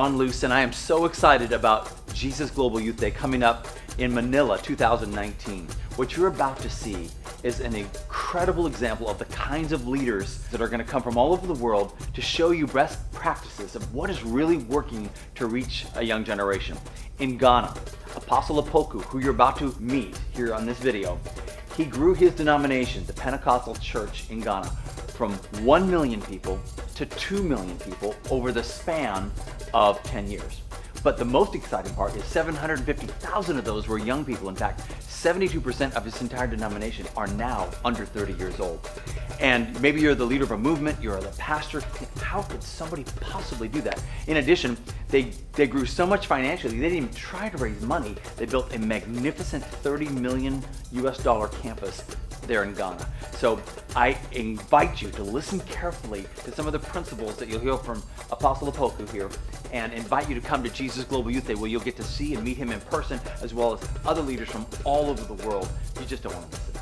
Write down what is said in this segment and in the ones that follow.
John Luce, and I am so excited about Jesus Global Youth Day coming up in Manila 2019. What you're about to see is an incredible example of the kinds of leaders that are going to come from all over the world to show you best practices of what is really working to reach a young generation. In Ghana, Apostle Opoku, who you're about to meet here on this video, he grew his denomination, the Pentecostal Church in Ghana, from 1 million people to 2 million people over the span of 10 years. But the most exciting part is 750,000 of those were young people. In fact, 72% of his entire denomination are now under 30 years old. And maybe you're the leader of a movement, you're the pastor. How could somebody possibly do that? In addition, they grew so much financially, they didn't even try to raise money. They built a magnificent $30 million campus there in Ghana. So I invite you to listen carefully to some of the principles that you'll hear from Apostle Opoku here, and invite you to come to Jesus Global Youth Day, where you'll get to see and meet him in person, as well as other leaders from all over the world. You just don't want to miss it.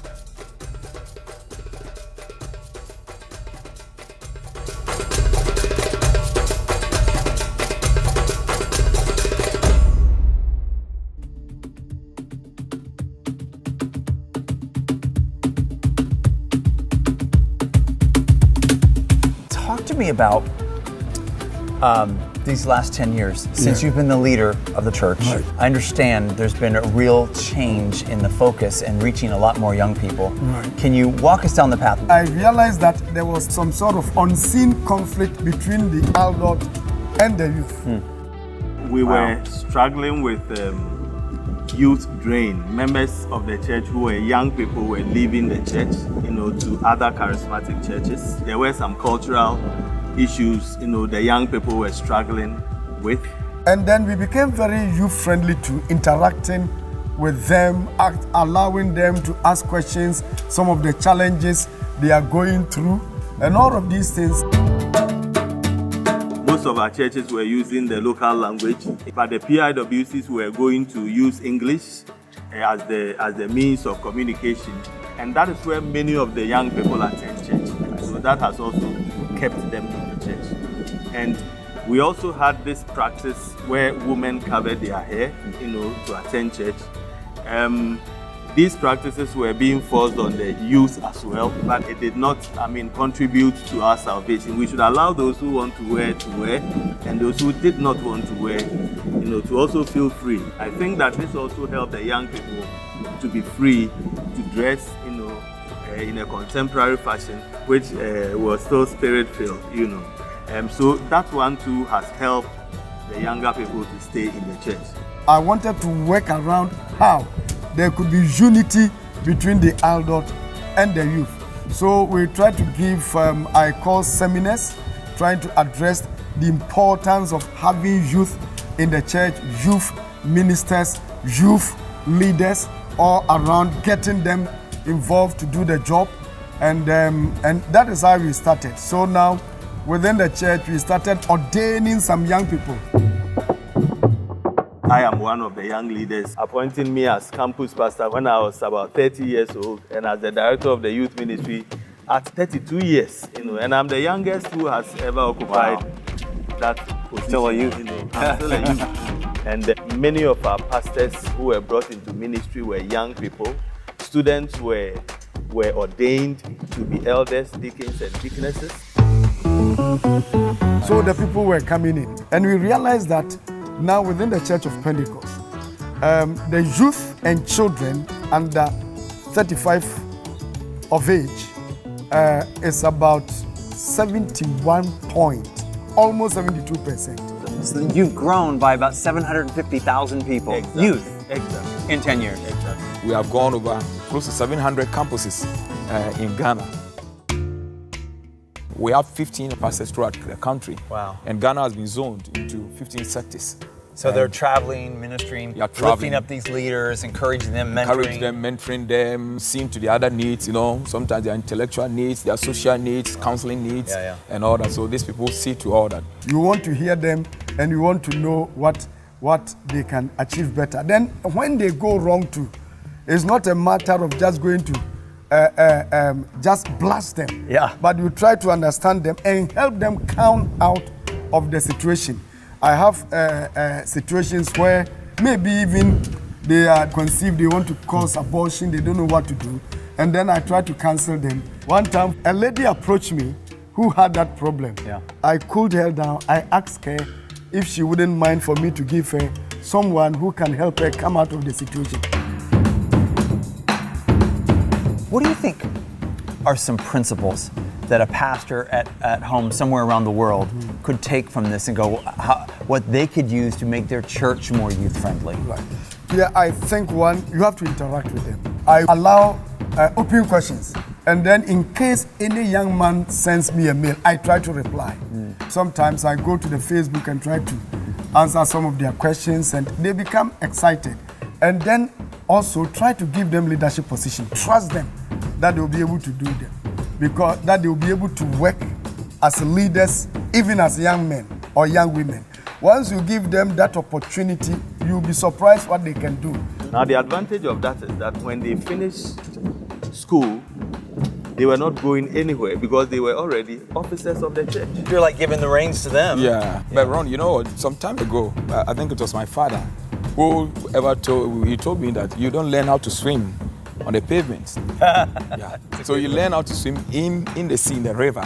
Talk to me about these last 10 years, since you've been the leader of the church. Right. I understand there's been a real change in the focus and reaching a lot more young people. Right. Can you walk us down the path? I realized that there was some sort of unseen conflict between the adult and the youth. We were struggling with youth drain. Members of the church who were young people were leaving the church, to other charismatic churches. There were some cultural issues, the young people were struggling with. And then we became very youth-friendly to interacting with them, allowing them to ask questions, some of the challenges they are going through, and all of these things. Most of our churches were using the local language, but the PIWCs were going to use English as the means of communication. And that is where many of the young people attend church. So that has also kept them in the church. And we also had this practice where women covered their hair, to attend church. These practices were being forced on the youth as well, but it did not, contribute to our salvation. We should allow those who want to wear, and those who did not want to wear, to also feel free. I think that this also helped the young people to be free to dress, in a contemporary fashion, which was still spirit-filled, So that one too has helped the younger people to stay in the church. I wanted to work around how there could be unity between the adult and the youth. So we tried to give, I call seminars, trying to address the importance of having youth in the church, youth ministers, youth leaders, all around, getting them involved to do the job. And that is how we started. So now, within the church, we started ordaining some young people. I am one of the young leaders, appointing me as campus pastor when I was about 30 years old, and as the director of the youth ministry at 32 years, and I'm the youngest who has ever occupied that position. Still a youth. I'm still a youth. And many of our pastors who were brought into ministry were young people. Students were ordained to be elders, deacons, and deaconesses. So the people were coming in, and we realized that now within the Church of Pentecost, the youth and children under 35 of age is about 71 point, almost 72%. So you've grown by about 750,000 people, youth, in 10 years. We have gone over close to 700 campuses in Ghana. We have 15 pastors throughout the country. Wow. And Ghana has been zoned into 15 sectors. So they're traveling, ministering, lifting up these leaders, encouraging them, mentoring them, seeing to the other needs, sometimes their intellectual needs, their social needs, counseling needs, and all that. So these people see to all that. You want to hear them, and you want to know what they can achieve better. Then when they go wrong too, it's not a matter of just going to just blast them. Yeah. But you try to understand them and help them come out of the situation. I have situations where maybe even they are conceived, they want to cause abortion, they don't know what to do, and then I try to counsel them. One time, a lady approached me who had that problem. Yeah. I cooled her down. I asked her if she wouldn't mind for me to give her someone who can help her come out of the situation. What do you think are some principles that a pastor at home somewhere around the world could take from this and go, what they could use to make their church more youth-friendly? Right. Yeah, I think one, you have to interact with them. I allow open questions. And then in case any young man sends me a mail, I try to reply. Sometimes I go to the Facebook and try to answer some of their questions, and they become excited. And then also try to give them leadership position. Trust them that they'll be able to do them, because that they'll be able to work as leaders, even as young men or young women. Once you give them that opportunity, you'll be surprised what they can do. Now, the advantage of that is that when they finished school, they were not going anywhere because they were already officers of the church. You're like giving the reins to them. Yeah. But Ron, you know, some time ago, I think it was my father who told me that you don't learn how to swim on the pavements. Yeah. So you learn how to swim in the sea, in the river.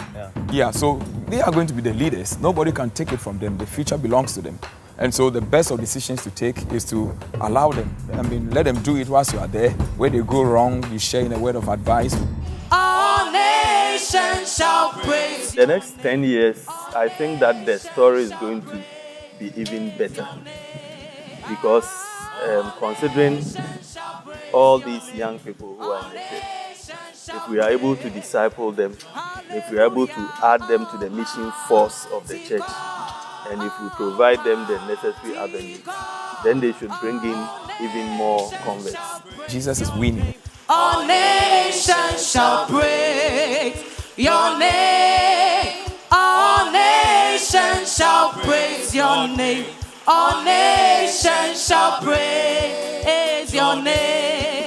Yeah. So they are going to be the leaders. Nobody can take it from them. The future belongs to them. And so the best of decisions to take is to allow them. I mean, let them do it whilst you are there. Where they go wrong, you share in a word of advice. All nations shall praise. The next 10 years, I think that the story is going to be even better. Because considering all these young people who are in the church, if we are able to disciple them, if we are able to add them to the mission force of the church, and if we provide them the necessary avenues, then they should bring in even more converts. Jesus is winning. All nations shall praise your name. All nations shall praise your name. All nations shall praise your name.